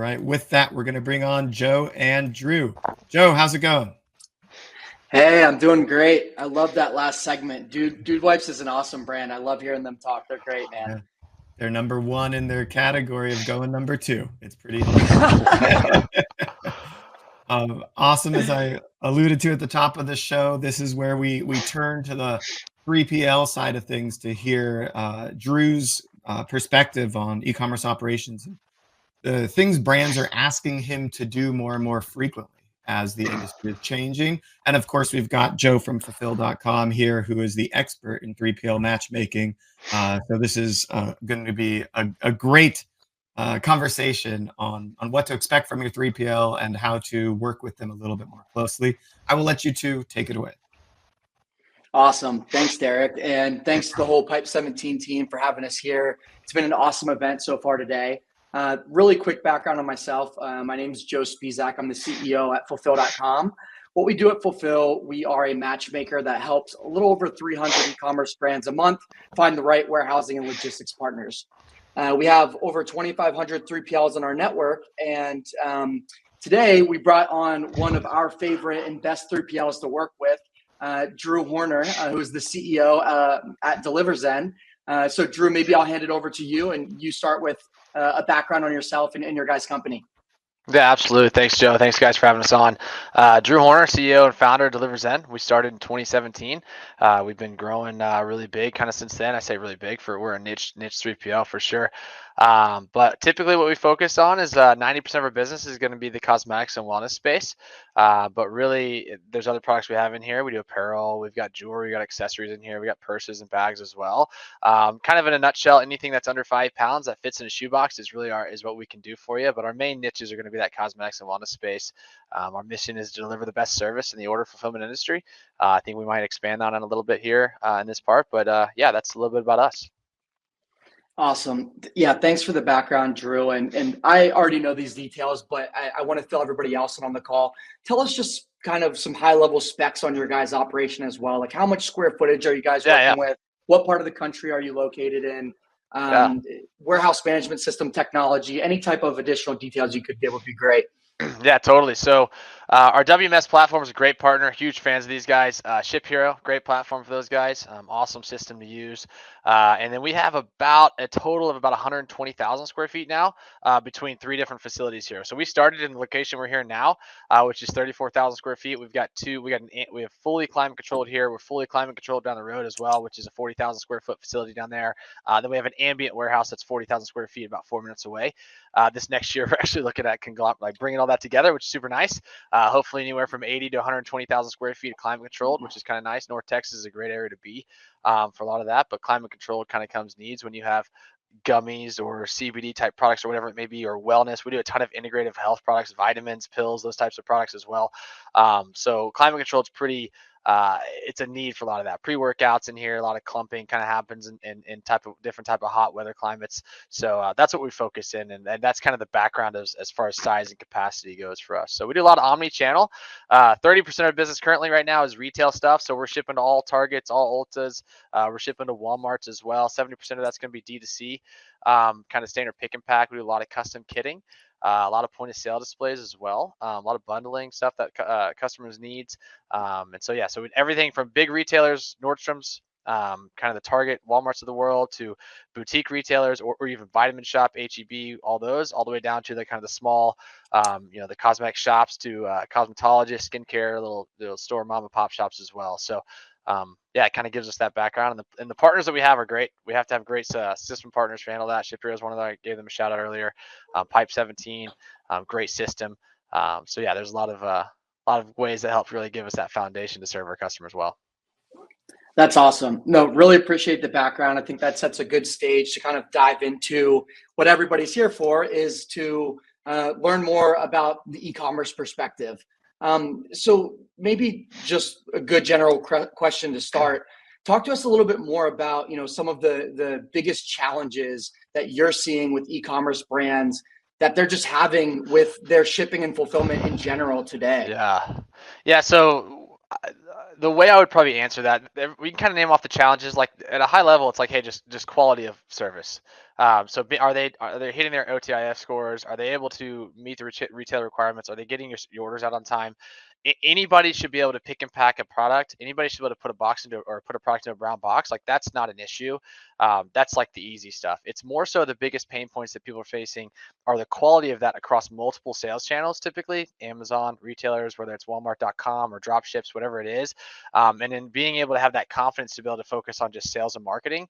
right. With that, we're going to bring on Joe and Drew. Joe, how's it going? Hey, I'm doing great. I love that last segment. Dude Wipes is an awesome brand. I love hearing them talk. They're great, man. Yeah. They're number one in their category of going number two. It's pretty insane. Awesome. As I alluded to at the top of the show, this is where we turn to the 3PL side of things to hear Drew's perspective on e-commerce operations, the things brands are asking him to do more and more frequently as the industry is changing. And of course, we've got Joe from fulfill.com here, who is the expert in 3PL matchmaking. So this is going to be a great conversation on what to expect from your 3PL and how to work with them a little bit more closely. I will let you two take it away. Awesome. Thanks, Derek. And thanks to the whole Pipe 17 team for having us here. It's been an awesome event so far today. Really quick background on myself. My name is Joe Spisak. I'm the CEO at fulfill.com. What we do at Fulfill, we are a matchmaker that helps a little over 300 e-commerce brands a month find the right warehousing and logistics partners. We have over 2,500 3PLs in our network. And today we brought on one of our favorite and best 3PLs to work with, Drew Horner, who is the CEO at Deliverzen. So Drew, maybe I'll hand it over to you and you start with a background on yourself and your guys' company. Yeah, absolutely. Thanks, Joe. Thanks, guys, for having us on. Drew Horner, CEO and founder of Deliverzen. We started in 2017. We've been growing really big kind of since then. I say really big we're a niche 3PL for sure. But typically what we focus on is 90% of our business is going to be the cosmetics and wellness space. But really, there's other products we have in here. We do apparel, we've got jewelry, we got accessories in here, we got purses and bags as well. Kind of in a nutshell, anything that's under 5 pounds that fits in a shoebox is what we can do for you. But our main niches are going to be that cosmetics and wellness space. Our mission is to deliver the best service in the order fulfillment industry. I think we might expand on it a little bit here in this part, but yeah, that's a little bit about us. Awesome. Yeah, thanks for the background, Drew. And I already know these details, but I want to fill everybody else in on the call. Tell us just kind of some high-level specs on your guys' operation as well. Like how much square footage are you guys working with? What part of the country are you located in? Warehouse management system technology, any type of additional details you could give would be great. Yeah, totally. So our WMS platform is a great partner. Huge fans of these guys. Ship Hero, great platform for those guys. Awesome system to use. And then we have about a total of about 120,000 square feet now between 3 different facilities here. So we started in the location we're here now, which is 34,000 square feet. We've got we have fully climate controlled here. We're fully climate controlled down the road as well, which is a 40,000 square foot facility down there. Then we have an ambient warehouse that's 40,000 square feet, about 4 minutes away. This next year, we're actually looking at bringing all that together, which is super nice. Hopefully anywhere from 80 to 120,000 square feet of climate controlled, which is kind of nice. North Texas is a great area to be for a lot of that, but climate controlled kind of comes needs when you have gummies or CBD type products or whatever it may be, or wellness. We do a ton of integrative health products, vitamins, pills, those types of products as well. So climate controlled is pretty, it's a need for a lot of that. Pre-workouts in here, a lot of clumping kind of happens in different type of hot weather climates. So that's what we focus in, and that's kind of the background as far as size and capacity goes for us. So we do a lot of omni-channel. 30% of our business currently right now is retail stuff. So we're shipping to all Targets, all Ultas. We're shipping to Walmarts as well. 70% of that's going to be D2C, kind of standard pick and pack. We do a lot of custom kitting. A lot of point of sale displays as well. A lot of bundling stuff that customers needs. And so, yeah, so everything from big retailers, Nordstrom's, kind of the Target, Walmarts of the world, to boutique retailers or even Vitamin Shop, HEB, all the way down to the kind of the small, the cosmetic shops to cosmetologists, skincare, little store mom and pop shops as well. So, yeah, it kind of gives us that background, and the partners that we have are great. We have to have great system partners to handle that. Ship Hero is one of them. I gave them a shout out earlier. Pipe 17, great system. So yeah, there's a lot of ways that help really give us that foundation to serve our customers well. That's awesome. No, really appreciate the background. I think that sets a good stage to kind of dive into what everybody's here for, is to learn more about the e-commerce perspective. So maybe just a good general question to start. Talk to us a little bit more about, some of the biggest challenges that you're seeing with e-commerce brands that they're just having with their shipping and fulfillment in general today. Yeah. So the way I would probably answer that, we can kind of name off the challenges. Like at a high level, it's like, hey, just quality of service. Are they hitting their OTIF scores? Are they able to meet the retail requirements? Are they getting your orders out on time? Anybody should be able to pick and pack a product. Anybody should be able to put a box into or put a product in a brown box. Like that's not an issue. That's like the easy stuff. It's more so the biggest pain points that people are facing are the quality of that across multiple sales channels, typically Amazon, retailers, whether it's Walmart.com or drop ships, whatever it is. And then being able to have that confidence to be able to focus on just sales and marketing.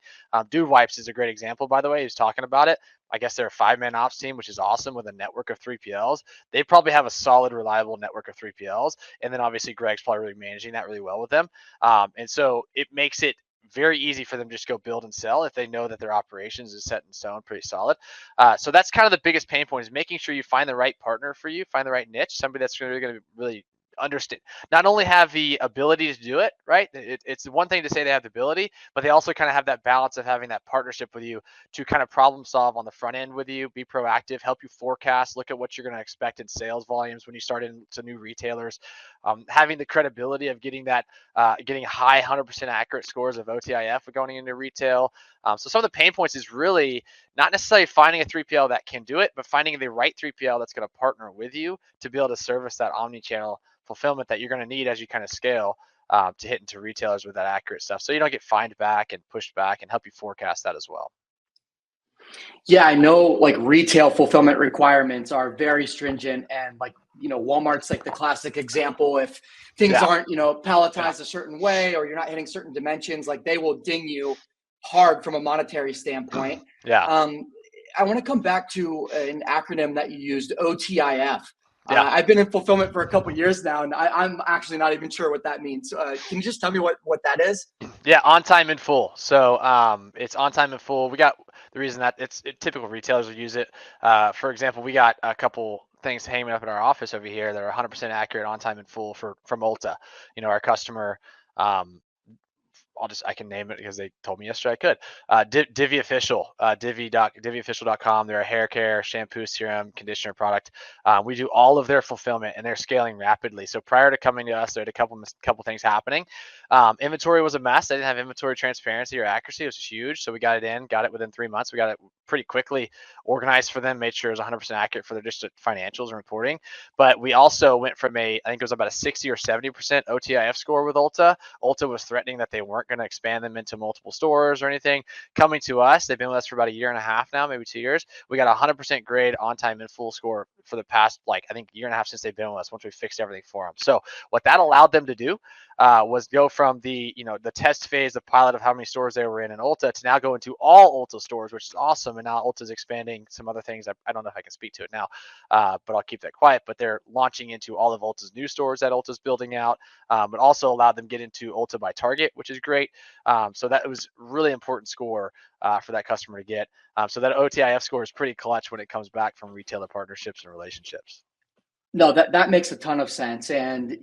Dude Wipes is a great example, by the way. He's talking about it. I guess they're a 5-man ops team, which is awesome with a network of 3PLs. They probably have a solid, reliable network of 3PLs. And then obviously Greg's probably really managing that really well with them. And so it makes it very easy for them to just go build and sell if they know that their operations is set in stone, pretty solid. So that's kind of the biggest pain point is making sure you find the right partner for you, find the right niche, somebody that's going to really understand, not only have the ability to do it, right? It's one thing to say they have the ability, but they also kind of have that balance of having that partnership with you to kind of problem solve on the front end with you, be proactive, help you forecast, look at what you're going to expect in sales volumes when you start into new retailers, having the credibility of getting that, getting high 100% accurate scores of OTIF going into retail. So some of the pain points is really not necessarily finding a 3PL that can do it, but finding the right 3PL that's going to partner with you to be able to service that omni-channel fulfillment that you're going to need as you kind of scale to hit into retailers with that accurate stuff. So you don't get fined back and pushed back, and help you forecast that as well. Yeah, I know like retail fulfillment requirements are very stringent, and like, Walmart's like the classic example. If things aren't, palletized a certain way, or you're not hitting certain dimensions, like they will ding you hard from a monetary standpoint. Yeah. I want to come back to an acronym that you used, OTIF. Yeah. I've been in fulfillment for a couple of years now, and I'm actually not even sure what that means. Can you just tell me what that is? Yeah, on time in full. So it's on time in full. We got the reason that typical retailers will use it. For example, we got a couple things hanging up in our office over here that are 100% accurate, on time in full from Ulta. Our customer. I can name it because they told me yesterday I could. Divi Official, diviofficial.com. They're a hair care, shampoo, serum, conditioner product. We do all of their fulfillment, and they're scaling rapidly. So prior to coming to us, they had a couple things happening. Inventory was a mess. They didn't have inventory transparency or accuracy. It was huge. So we got it within 3 months. We got it pretty quickly organized for them, made sure it was 100% accurate for their just financials and reporting. But we also went from I think it was about a 60 or 70% OTIF score with Ulta. Ulta was threatening that they weren't going to expand them into multiple stores or anything. Coming to us, they've been with us for about 1.5 years now, maybe 2 years. We got a 100% grade on time in full score for the past, I think 1.5 years since they've been with us, once we fixed everything for them. So what that allowed them to do was go from the test phase, the pilot of how many stores they were in Ulta, to now go into all Ulta stores, which is awesome. And now Ulta's expanding some other things. I don't know if I can speak to it now, but I'll keep that quiet. But they're launching into all of Ulta's new stores that Ulta's building out, but also allowed them to get into Ulta by Target, which is great. So that was really important score for that customer to get. So that OTIF score is pretty clutch when it comes back from retailer partnerships and relationships. No, that makes a ton of sense. And,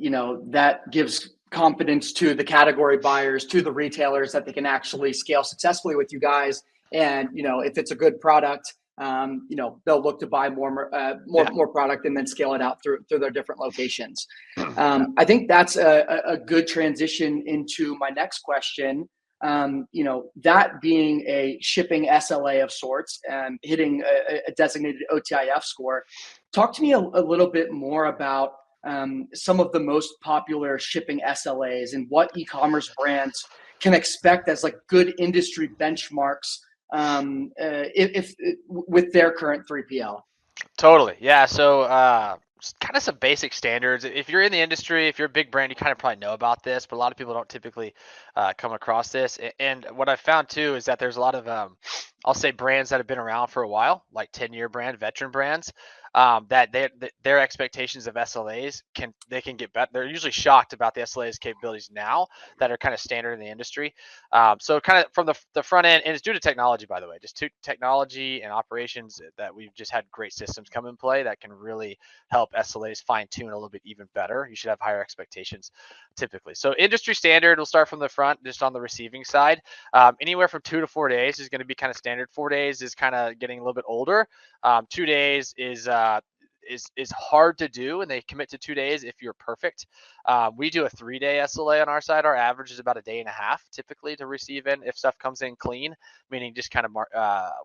that gives confidence to the category buyers, to the retailers, that they can actually scale successfully with you guys. And, if it's a good product, they'll look to buy more product and then scale it out through their different locations. I think that's a good transition into my next question. That being a shipping SLA of sorts and hitting a designated OTIF score. Talk to me a little bit more about some of the most popular shipping SLAs and what e-commerce brands can expect as like good industry benchmarks if with their current 3PL. Totally. Yeah. So kind of some basic standards. If you're in the industry, if you're a big brand, you kind of probably know about this, but a lot of people don't typically come across this. And what I've found too is that there's a lot of, I'll say, brands that have been around for a while, like 10-year veteran brands, that their expectations of SLAs can get better. They're usually shocked about the SLAs capabilities now that are kind of standard in the industry. So kind of from the front end, and it's due to technology, by the way, just to technology and operations, that we've just had great systems come in play that can really help SLAs fine tune a little bit even better. You should have higher expectations typically. So industry standard, we'll start from the front, just on the receiving side. Anywhere from 2 to 4 days is going to be kind of standard. 4 days is kind of getting a little bit older. 2 days is is hard to do, and they commit to 2 days if you're perfect. We do a 3-day SLA on our side. Our average is about a day and a half typically to receive in if stuff comes in clean, meaning just kind of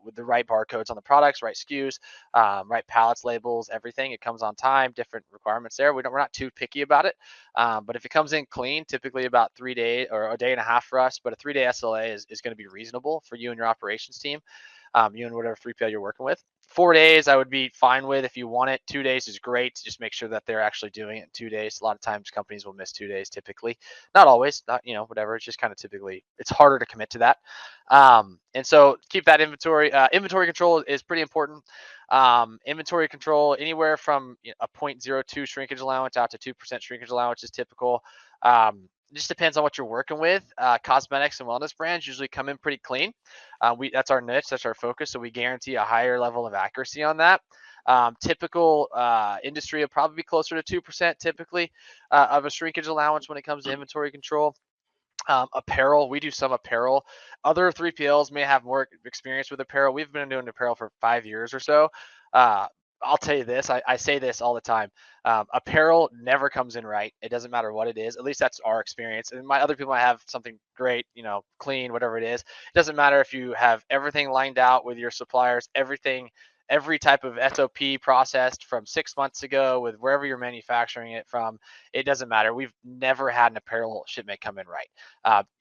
with the right barcodes on the products, right SKUs, right pallets, labels, everything. It comes on time, different requirements there. We're not too picky about it. But if it comes in clean, typically about 3 days or a day and a half for us, but a 3-day SLA is going to be reasonable for you and your operations team, you and whatever 3PL you're working with. 4 days I would be fine with if you want it. 2 days is great. Just make sure that they're actually doing it in 2 days. A lot of times companies will miss 2 days typically. Not always, not, whatever. It's just kind of typically, it's harder to commit to that. And so keep that inventory. Inventory control is pretty important. Inventory control anywhere from a 0.02 shrinkage allowance out to 2% shrinkage allowance is typical. It just depends on what you're working with. Cosmetics and wellness brands usually come in pretty clean. That's our niche, that's our focus. So we guarantee a higher level of accuracy on that. Typical industry will probably be closer to 2% typically of a shrinkage allowance when it comes to inventory control. Apparel, we do some apparel. Other 3PLs may have more experience with apparel. We've been doing apparel for 5 years or so. I'll tell you this, I say this all the time. Apparel never comes in right. It doesn't matter what it is. At least that's our experience. And my other people might have something great, clean, whatever it is. It doesn't matter if you have everything lined out with your suppliers, every type of SOP processed from 6 months ago with wherever you're manufacturing it from. It doesn't matter. We've never had an apparel shipment come in right.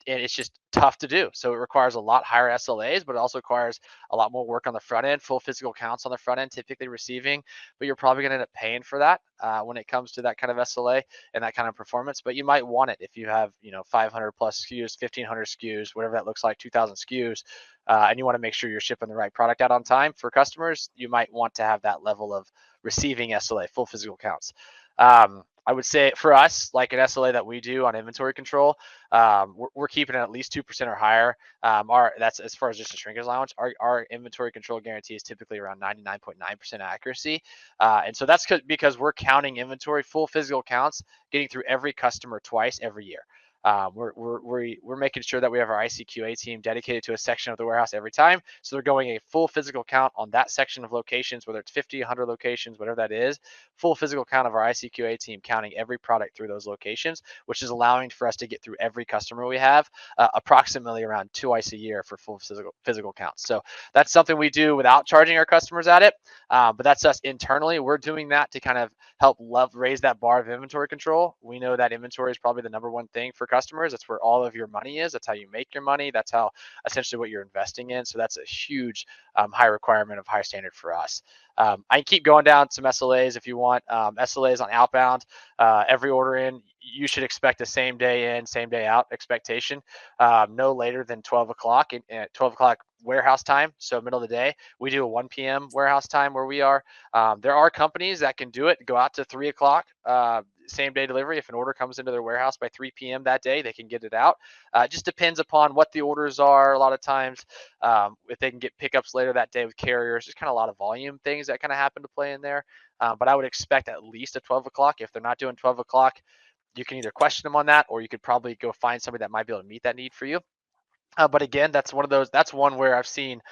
And it's just tough to do. So it requires a lot higher SLAs, but it also requires a lot more work on the front end, full physical counts on the front end, typically receiving, but you're probably going to end up paying for that when it comes to that kind of SLA and that kind of performance. But you might want it if you have, 500 plus SKUs, 1,500 SKUs, whatever that looks like, 2,000 SKUs, and you want to make sure you're shipping the right product out on time for customers. You might want to have that level of receiving SLA, full physical counts. I would say for us, like an SLA that we do on inventory control, we're keeping it at least 2% or higher. That's as far as just a shrinkage allowance. Our inventory control guarantee is typically around 99.9% accuracy. And so that's because we're counting inventory, full physical counts, getting through every customer twice every year. We're making sure that we have our ICQA team dedicated to a section of the warehouse every time. So they're going a full physical count on that section of locations, whether it's 50, 100 locations, whatever that is, full physical count of our ICQA team counting every product through those locations, which is allowing for us to get through every customer we have approximately around twice a year for full physical counts. So that's something we do without charging our customers at it. But that's us internally. We're doing that to kind of help raise that bar of inventory control. We know that inventory is probably the number one thing for customers. That's where all of your money is. That's how you make your money. That's how essentially what you're investing in. So that's a huge high requirement of high standard for us. I can keep going down some SLAs if you want. SLAs on outbound, every order in, you should expect a same day in, same day out expectation, no later than 12 o'clock, 12 o'clock warehouse time. So middle of the day, we do a 1 p.m. warehouse time where we are. There are companies that can do it, go out to 3 o'clock, same day delivery. If an order comes into their warehouse by 3 p.m. that day, they can get it out. It just depends upon what the orders are. A lot of times, if they can get pickups later that day with carriers, just kind of a lot of volume things that kind of happen to play in there. But I would expect at least a 12 o'clock. If they're not doing 12 o'clock, you can either question them on that, or you could probably go find somebody that might be able to meet that need for you. But again, that's one where I've seen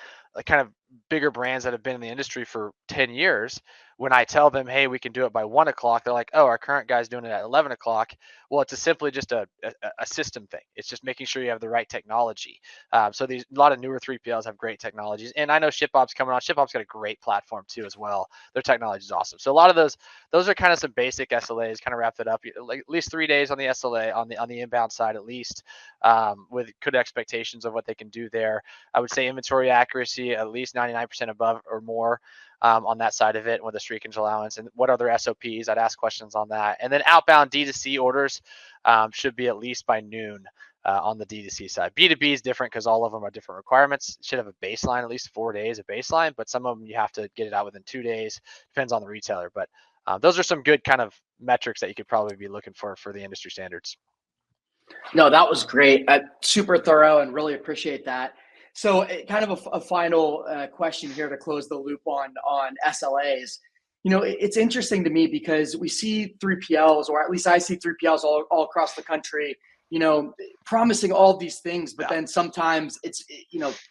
kind of bigger brands that have been in the industry for 10 years. When I tell them, hey, we can do it by 1 o'clock, they're like, oh, our current guy's doing it at 11 o'clock. Well, it's simply just a system thing. It's just making sure you have the right technology. So a lot of newer 3PLs have great technologies. And I know ShipBob's coming on. ShipBob's got a great platform too as well. Their technology is awesome. So a lot of those are kind of some basic SLAs, kind of wrapped it up. Like at least 3 days on the SLA on the inbound side, at least, with good expectations of what they can do there. I would say inventory accuracy, at least 99% above or more. On that side of it with a shrinkage allowance. And what other SOPs? I'd ask questions on that. And then outbound D2C orders should be at least by noon on the D2C side. B2B is different because all of them are different requirements. Should have a baseline, at least 4 days of baseline, but some of them you have to get it out within 2 days. Depends on the retailer. But those are some good kind of metrics that you could probably be looking for the industry standards. No, that was great. Super thorough and really appreciate that. So kind of a final question here to close the loop on SLAs. It's interesting to me because we see 3PLs, or at least I see 3PLs all across the country, promising all these things, but then sometimes it's,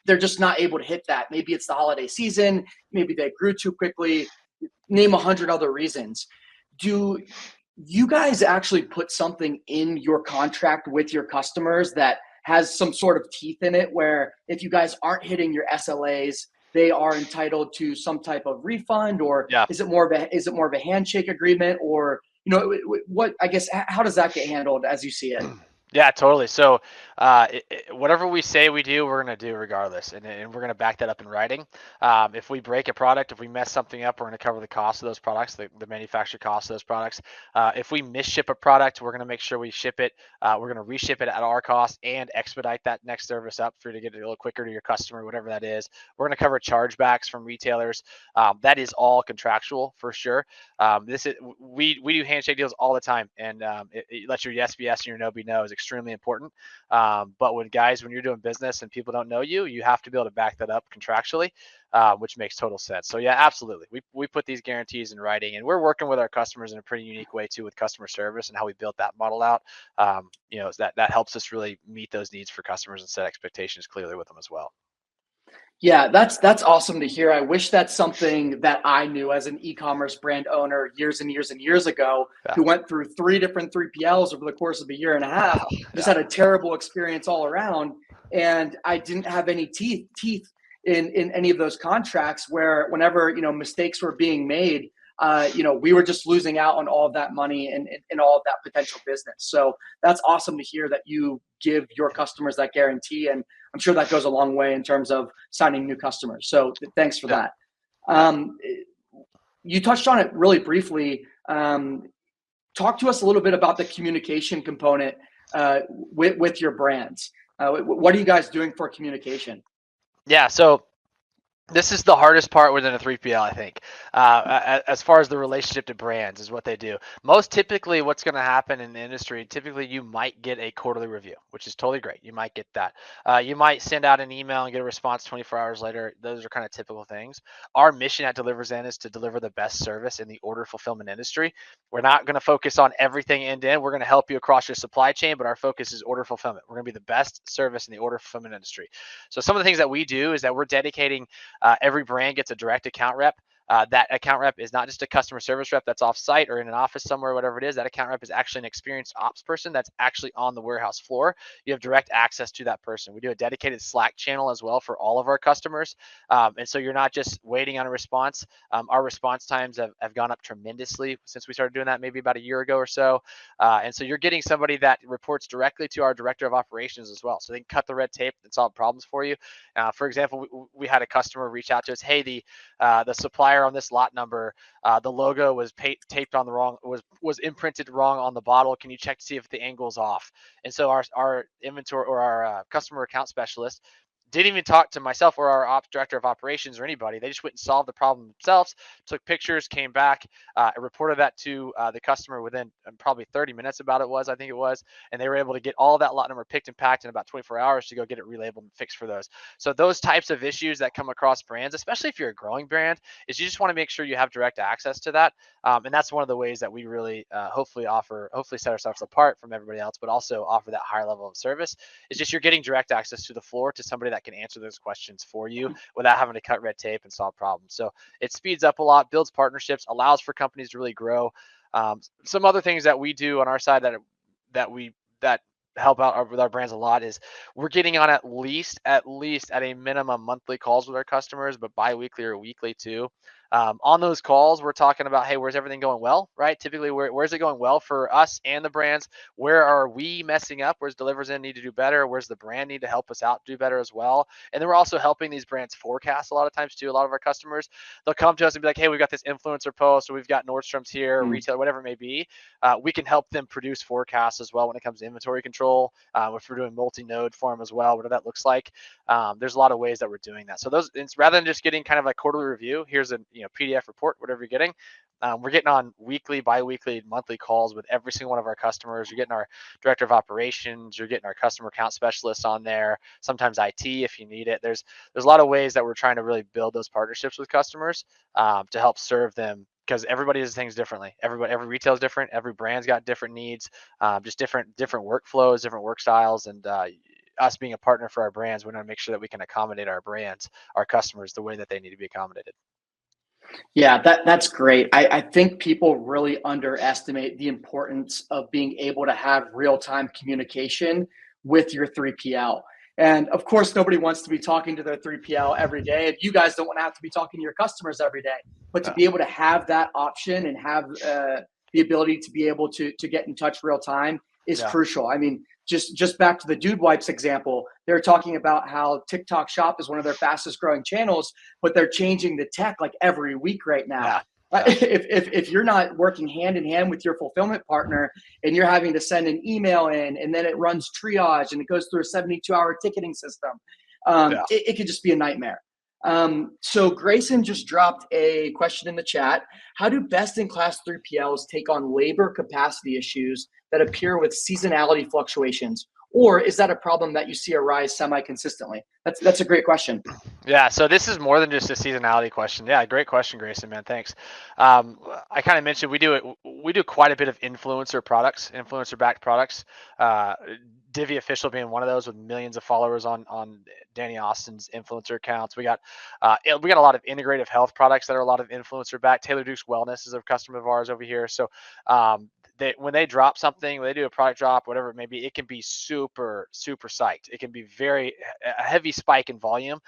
they're just not able to hit that. Maybe it's the holiday season. Maybe they grew too quickly. name 100 other reasons. Do you guys actually put something in your contract with your customers that has some sort of teeth in it, where if you guys aren't hitting your SLAs, they are entitled to some type of refund, or Yeah. is it more of a handshake agreement, or what, I guess, how does that get handled as you see it? Yeah, totally. So, whatever we say we do, we're going to do regardless, and we're going to back that up in writing. If we break a product, if we mess something up, we're going to cover the cost of those products, the manufacturer cost of those products. If we misship a product, we're going to make sure we ship it. We're going to reship it at our cost and expedite that next service up for you to get it a little quicker to your customer, whatever that is. We're going to cover chargebacks from retailers. That is all contractual for sure. We do handshake deals all the time, and it lets your yes be yes and your no be no is extremely important. But when you're doing business and people don't know you, you have to be able to back that up contractually, which makes total sense. So yeah, absolutely. We put these guarantees in writing, and we're working with our customers in a pretty unique way too with customer service and how we built that model out. That helps us really meet those needs for customers and set expectations clearly with them as well. Yeah, that's awesome to hear. I wish that's something that I knew as an e-commerce brand owner years and years and years ago, Yeah. who went through 3 different 3PLs over the course of a year and a half, just Yeah. had a terrible experience all around, and I didn't have any teeth in any of those contracts, where whenever mistakes were being made, we were just losing out on all of that money and all of that potential business. So that's awesome to hear that you give your customers that guarantee, and I'm sure that goes a long way in terms of signing new customers. So thanks for Yeah. that. You touched on it really briefly. Talk to us a little bit about the communication component with your brands. What are you guys doing for communication? Yeah. So this is the hardest part within a 3PL, I think, as far as the relationship to brands is what they do. Most typically, what's going to happen in the industry, typically you might get a quarterly review, which is totally great. You might get that. You might send out an email and get a response 24 hours later. Those are kind of typical things. Our mission at Deliverzen is to deliver the best service in the order fulfillment industry. We're not going to focus on everything end to end. We're going to help you across your supply chain, but our focus is order fulfillment. We're going to be the best service in the order fulfillment industry. So some of the things that we do is that we're dedicating every brand gets a direct account rep. That account rep is not just a customer service rep that's off site or in an office somewhere, whatever it is. That account rep is actually an experienced ops person that's actually on the warehouse floor. You have direct access to that person. We do a dedicated Slack channel as well for all of our customers. And so you're not just waiting on a response. Our response times have gone up tremendously since we started doing that maybe about a year ago or so. And so you're getting somebody that reports directly to our director of operations as well. So they can cut the red tape and solve problems for you. For example, we had a customer reach out to us. Hey, the supplier on this lot number, the logo was taped on the wrong, was imprinted wrong on the bottle. Can you check to see if the angle's off? And so our inventory or our customer account specialist didn't even talk to myself or our director of operations or anybody. They just went and solved the problem themselves, took pictures, came back, reported that to the customer within probably 30 minutes I think it was. And they were able to get all that lot number picked and packed in about 24 hours to go get it relabeled and fixed for those. So those types of issues that come across brands, especially if you're a growing brand, is you just want to make sure you have direct access to that. And that's one of the ways that we really hopefully set ourselves apart from everybody else, but also offer that higher level of service. It's just you're getting direct access to the floor to somebody that can answer those questions for you without having to cut red tape and solve problems. So it speeds up a lot, builds partnerships, allows for companies to really grow. Some other things that we do on our side that help out with our brands a lot is we're getting on at least at a minimum monthly calls with our customers, but bi-weekly or weekly too. On those calls, we're talking about, hey, where's everything going well, right? Typically, where's it going well for us and the brands? Where are we messing up? Where's Deliverzen need to do better? Where's the brand need to help us out do better as well? And then we're also helping these brands forecast a lot of times too. A lot of our customers, they'll come to us and be like, hey, we've got this influencer post, or we've got Nordstrom's here, retail, whatever it may be. We can help them produce forecasts as well when it comes to inventory control. If we're doing multi-node for them as well, whatever that looks like. There's a lot of ways that we're doing that. So it's rather than just getting kind of like quarterly review, here's a PDF report, whatever you're getting. We're getting on weekly, bi-weekly, monthly calls with every single one of our customers. You're getting our director of operations. You're getting our customer account specialists on there. Sometimes IT if you need it. There's a lot of ways that we're trying to really build those partnerships with customers to help serve them, because everybody does things differently. Every retail is different. Every brand's got different needs, just different workflows, different work styles, and us being a partner for our brands, we want to make sure that we can accommodate our brands, our customers, the way that they need to be accommodated. Yeah, that's great. I think people really underestimate the importance of being able to have real-time communication with your 3PL. And of course, nobody wants to be talking to their 3PL every day. And you guys don't want to have to be talking to your customers every day. But to Yeah. be able to have that option and have the ability to be able to get in touch real time is Yeah. crucial. I mean, just back to the Dude Wipes example, they're talking about how TikTok Shop is one of their fastest growing channels, but they're changing the tech like every week right now. Yeah. If you're not working hand in hand with your fulfillment partner and you're having to send an email in and then it runs triage and it goes through a 72-hour ticketing system, Yeah. it could just be a nightmare. So Grayson just dropped a question in the chat. How do best-in-class 3PLs take on labor capacity issues that appear with seasonality fluctuations? Or is that a problem that you see arise semi-consistently? That's a great question. Yeah, so this is more than just a seasonality question. Yeah, great question, Grayson, man. Thanks. I kind of mentioned we do quite a bit of influencer products, influencer-backed products. Divvy Official being one of those with millions of followers on Danny Austin's influencer accounts. We got a lot of integrative health products that are a lot of influencer-backed. Taylor Duke's Wellness is a customer of ours over here. So when they drop something, when they do a product drop, whatever it may be, it can be super psyched. It can be a heavy spike in volume.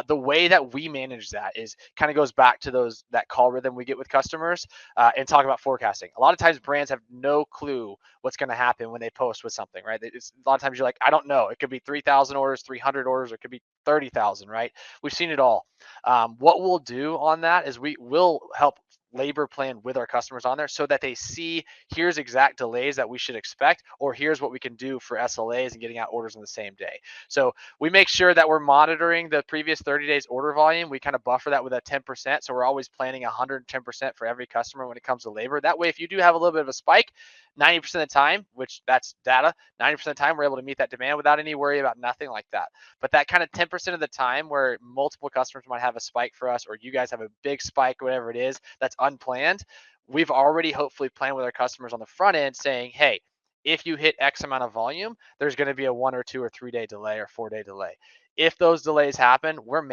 The way that we manage that is kind of goes back to that call rhythm we get with customers and talk about forecasting. A lot of times brands have no clue what's going to happen when they post with something, right? A lot of times you're like, I don't know. It could be 3,000 orders, 300 orders, or it could be 30,000, right? We've seen it all. What we'll do on that is we will help labor plan with our customers on there so that they see here's exact delays that we should expect, or here's what we can do for SLAs and getting out orders on the same day. So we make sure that we're monitoring the previous 30 days order volume. We kind of buffer that with a 10%. So we're always planning 110% for every customer when it comes to labor. That way, if you do have a little bit of a spike, 90% of the time, which that's data, 90% of the time, we're able to meet that demand without any worry about nothing like that. But that kind of 10% of the time where multiple customers might have a spike for us, or you guys have a big spike, whatever it is, that's unplanned, we've already hopefully planned with our customers on the front end saying, hey, if you hit X amount of volume, there's going to be a 1 or 2 or 3 day delay or 4 day delay. If those delays happen, we're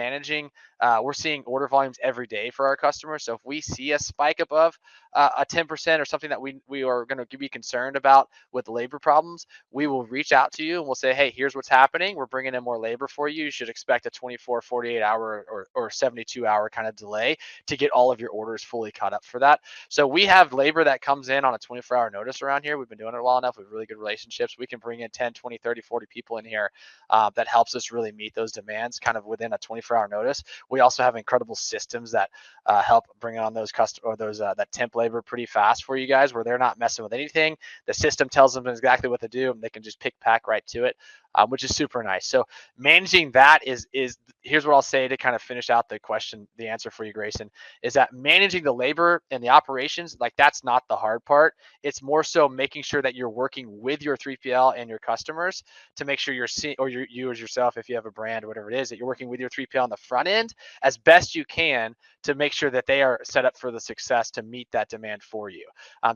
seeing order volumes every day for our customers. So if we see a spike above a 10% or something that we are going to be concerned about with labor problems, we will reach out to you and we'll say, hey, here's what's happening. We're bringing in more labor for you. You should expect a 24, 48 hour or 72 hour kind of delay to get all of your orders fully caught up for that. So we have labor that comes in on a 24-hour notice around here. We've been doing it a while enough. We have really good relationships. We can bring in 10, 20, 30, 40 people in here that helps us really meet those demands kind of within a 24-hour notice. We also have incredible systems that help bring on those that temp labor pretty fast for you guys, where they're not messing with anything. The system tells them exactly what to do, and they can just pick pack right to it, which is super nice. So managing that is here's what I'll say to kind of finish out the answer for you, Grayson, is that managing the labor and the operations, like that's not the hard part. It's more so making sure that you're working with your 3PL and your customers to make sure you're seeing, or you as yourself, if you have a brand or whatever it is, that you're working with your 3PL on the front end as best you can to make sure that they are set up for the success to meet that demand for you.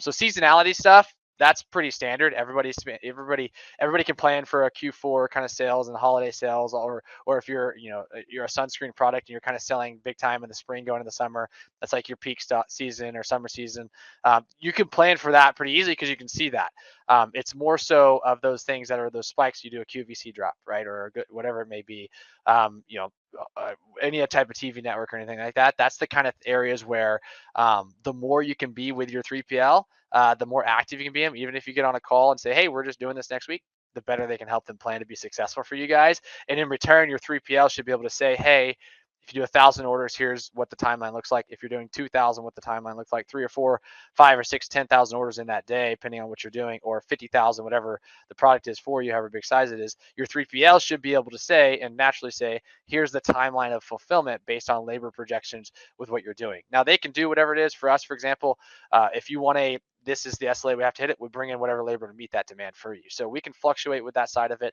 So seasonality stuff, that's pretty standard. Everybody can plan for a Q4 kind of sales and holiday sales, or if you're a sunscreen product and you're kind of selling big time in the spring going into the summer, that's like your peak season or summer season. You can plan for that pretty easily because you can see that. It's more so of those things that are those spikes. You do a QVC drop, right, or whatever it may be. Any type of TV network or anything like that. That's the kind of areas where the more you can be with your 3PL, the more active you can be in. Even if you get on a call and say, hey, we're just doing this next week, the better they can help them plan to be successful for you guys. And in return, your 3PL should be able to say, hey, if you do 1,000 orders, here's what the timeline looks like. If you're doing 2,000, what the timeline looks like. 3 or 4, 5 or 6, 10,000 orders in that day, depending on what you're doing, or 50,000, whatever the product is for you, however big size it is. Your 3PL should be able to say and naturally say, here's the timeline of fulfillment based on labor projections with what you're doing. Now they can do whatever it is for us. For example, if you want this is the SLA we have to hit it, we bring in whatever labor to meet that demand for you. So we can fluctuate with that side of it.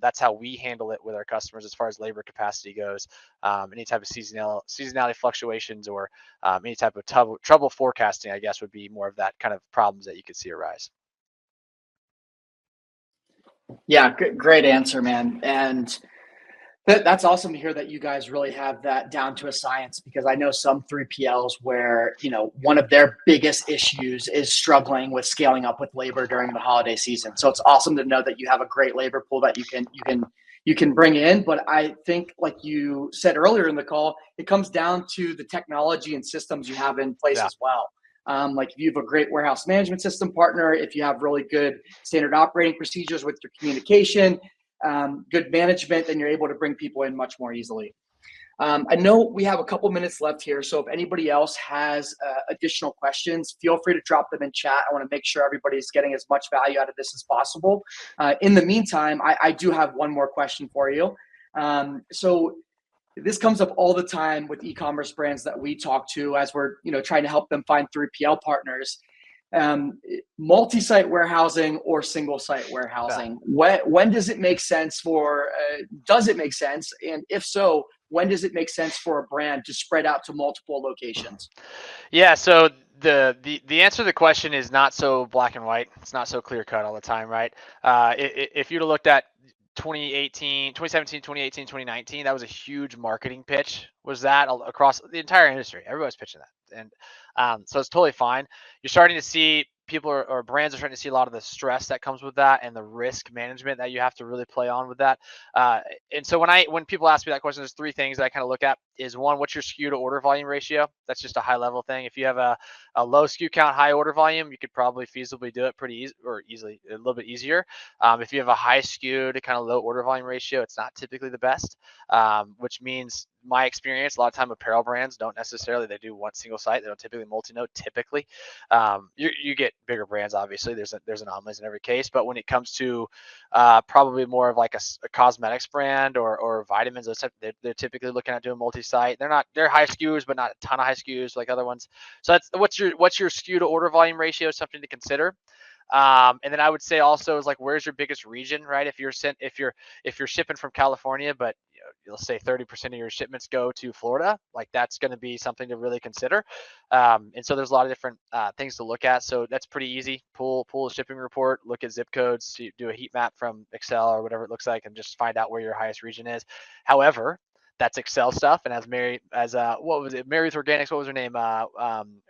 That's how we handle it with our customers as far as labor capacity goes. Any type of seasonality fluctuations or any type of trouble forecasting, I guess, would be more of that kind of problems that you could see arise. Yeah, great answer, man. And That's awesome to hear that you guys really have that down to a science, because I know some 3PLs where, one of their biggest issues is struggling with scaling up with labor during the holiday season. So it's awesome to know that you have a great labor pool that you can bring in. But I think, like you said earlier in the call, it comes down to the technology and systems you have in place Yeah. as well. Like if you have a great warehouse management system partner, if you have really good standard operating procedures with your communication, good management, then you're able to bring people in much more easily. I know we have a couple minutes left here, so if anybody else has additional questions, feel free to drop them in chat. I want to make sure everybody's getting as much value out of this as possible. In the meantime, I do have one more question for you. So this comes up all the time with e-commerce brands that we talk to as we're trying to help them find 3PL partners. Multi-site warehousing or single-site warehousing. When does it make sense does it make sense? And if so, when does it make sense for a brand to spread out to multiple locations? Yeah, so the answer to the question is not so black and white. It's not so clear cut all the time, right? If you'd have looked at 2017, 2018, 2019, that was a huge marketing pitch. Was that across the entire industry? Everybody's pitching that, and so it's totally fine. You're starting to see people or brands are starting to see a lot of the stress that comes with that and the risk management that you have to really play on with that. And so when people ask me that question, there's three things that I kind of look at. Is one, what's your SKU to order volume ratio? That's just a high level thing. If you have a low SKU count, high order volume, you could probably feasibly do it pretty easily, a little bit easier. If you have a high SKU to kind of low order volume ratio, it's not typically the best, which means my experience, a lot of time apparel brands don't necessarily, they do one single site. They don't typically multi-node typically. You get bigger brands, obviously, there's anomalies in every case, but when it comes to probably more of like a cosmetics brand or vitamins, they're typically looking at doing multi-site. They're high SKUs, but not a ton of high SKUs like other ones. So that's what's your SKU to order volume ratio is something to consider. And then I would say also is like, where's your biggest region, right? If you're shipping from California, but let's say 30% of your shipments go to Florida, like that's going to be something to really consider. And so there's a lot of different things to look at. So that's pretty easy. Pull a shipping report, look at zip codes, do a heat map from Excel or whatever it looks like, and just find out where your highest region is. However, that's Excel stuff. And as what was it? Mary with Organics, what was her name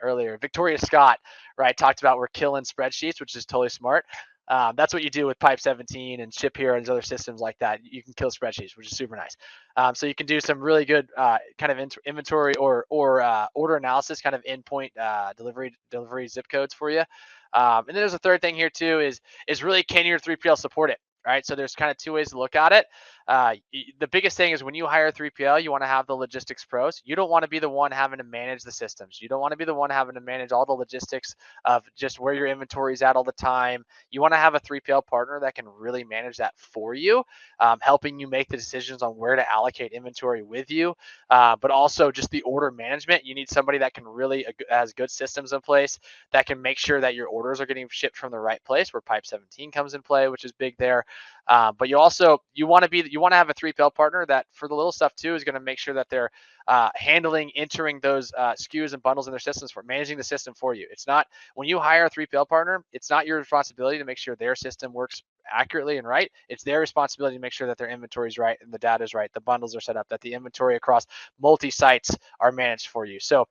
earlier? Victoria Scott, right? Talked about we're killing spreadsheets, which is totally smart. That's what you do with Pipe 17 and Ship Hero and these other systems like that. You can kill spreadsheets, which is super nice. So you can do some really good kind of inventory or order analysis, kind of endpoint delivery zip codes for you. And then there's a third thing here too is really, can your 3PL support it? Right. So there's kind of two ways to look at it. The biggest thing is when you hire a 3PL, you want to have the logistics pros. You don't want to be the one having to manage the systems. You don't want to be the one having to manage all the logistics of just where your inventory is at all the time. You want to have a 3PL partner that can really manage that for you, helping you make the decisions on where to allocate inventory with you, but also just the order management. You need somebody that can really has good systems in place that can make sure that your orders are getting shipped from the right place, where Pipe 17 comes in play, which is big there. But you want to have a 3PL partner that for the little stuff too is going to make sure that they're entering those SKUs and bundles in their systems, for managing the system for you. It's not, when you hire a 3PL partner, it's not your responsibility to make sure their system works accurately and right. It's their responsibility to make sure that their inventory is right and the data is right, the bundles are set up, that the inventory across multi-sites are managed for you. So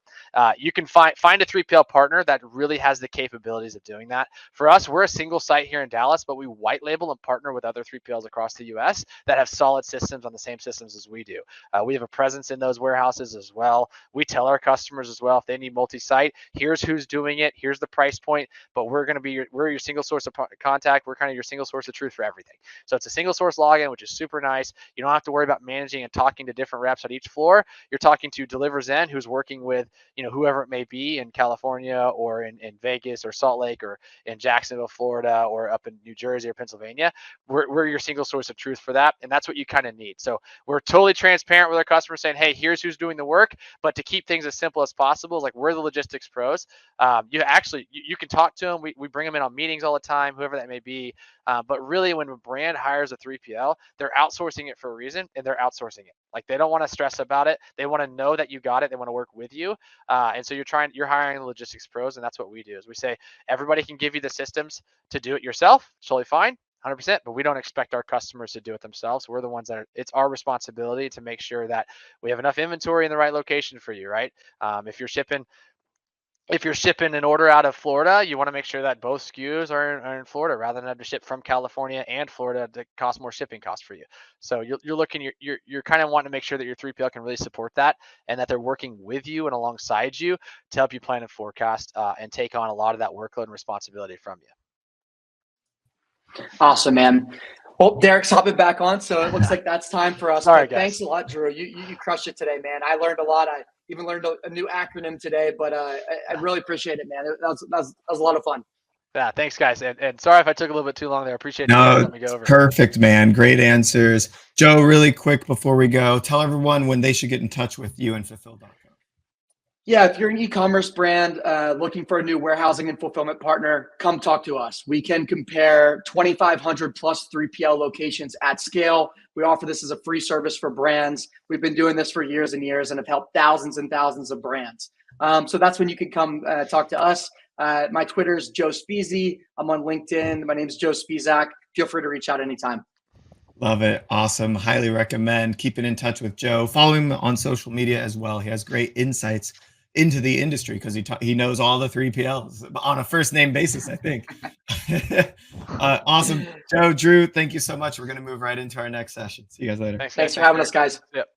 you can find a 3PL partner that really has the capabilities of doing that. For us, we're a single site here in Dallas, but we white label and partner with other 3PLs across the US that have solid systems on the same systems as we do. We have a presence in those warehouses as well. We tell our customers as well, if they need multi-site, here's who's doing it, here's the price point, but we're going to be we're your single source of contact. We're kind of your single source of truth for everything. So it's a single source login, which is super nice. You don't have to worry about managing and talking to different reps at each floor. You're talking to Deliverzen, who's working with whoever it may be in California or in Vegas or Salt Lake or in Jacksonville, Florida, or up in New Jersey or Pennsylvania. We're your single source of truth for that, and that's what you kind of need. So we're totally transparent with our customers, saying, hey, here's who's doing the work, but to keep things as simple as possible, is like, we're the logistics pros. You can talk to them. We bring them in on meetings all the time, whoever that may be. But really, when a brand hires a 3PL, they're outsourcing it for a reason, and they're outsourcing it. Like, they don't want to stress about it. They want to know that you got it. They want to work with you. And so you're hiring the logistics pros, and that's what we do. Is we say everybody can give you the systems to do it yourself. It's totally fine. 100%, but we don't expect our customers to do it themselves. We're the ones it's our responsibility to make sure that we have enough inventory in the right location for you, right? If you're shipping an order out of Florida, you want to make sure that both SKUs are in Florida rather than have to ship from California and Florida to cost more shipping costs for you. So you're kind of wanting to make sure that your 3PL can really support that and that they're working with you and alongside you to help you plan and forecast and take on a lot of that workload and responsibility from you. Awesome, man. Well, Derek's hopping back on, so it looks like that's time for us. Sorry, But thanks a lot, Drew. You crushed it today, man. I learned a lot. I even learned a new acronym today, but I really appreciate it, man. That was a lot of fun. Yeah, thanks, guys. And sorry if I took a little bit too long there. I appreciate you No, letting me go over. perfect, man. Great answers. Joe, really quick before we go, tell everyone when they should get in touch with you and fulfill.com. Yeah, if you're an e-commerce brand looking for a new warehousing and fulfillment partner, come talk to us. We can compare 2,500 plus 3PL locations at scale. We offer this as a free service for brands. We've been doing this for years and years and have helped thousands and thousands of brands. So that's when you can come talk to us. My Twitter is Joe Spisak. I'm on LinkedIn. My name is Joe Spisak. Feel free to reach out anytime. Love it. Awesome. Highly recommend keeping in touch with Joe. Follow him on social media as well. He has great insights into the industry because he knows all the 3PLs on a first name basis, I think. Awesome. Joe, Drew, thank you so much. We're going to move right into our next session. See you guys later. Thanks for having us, guys. Yep.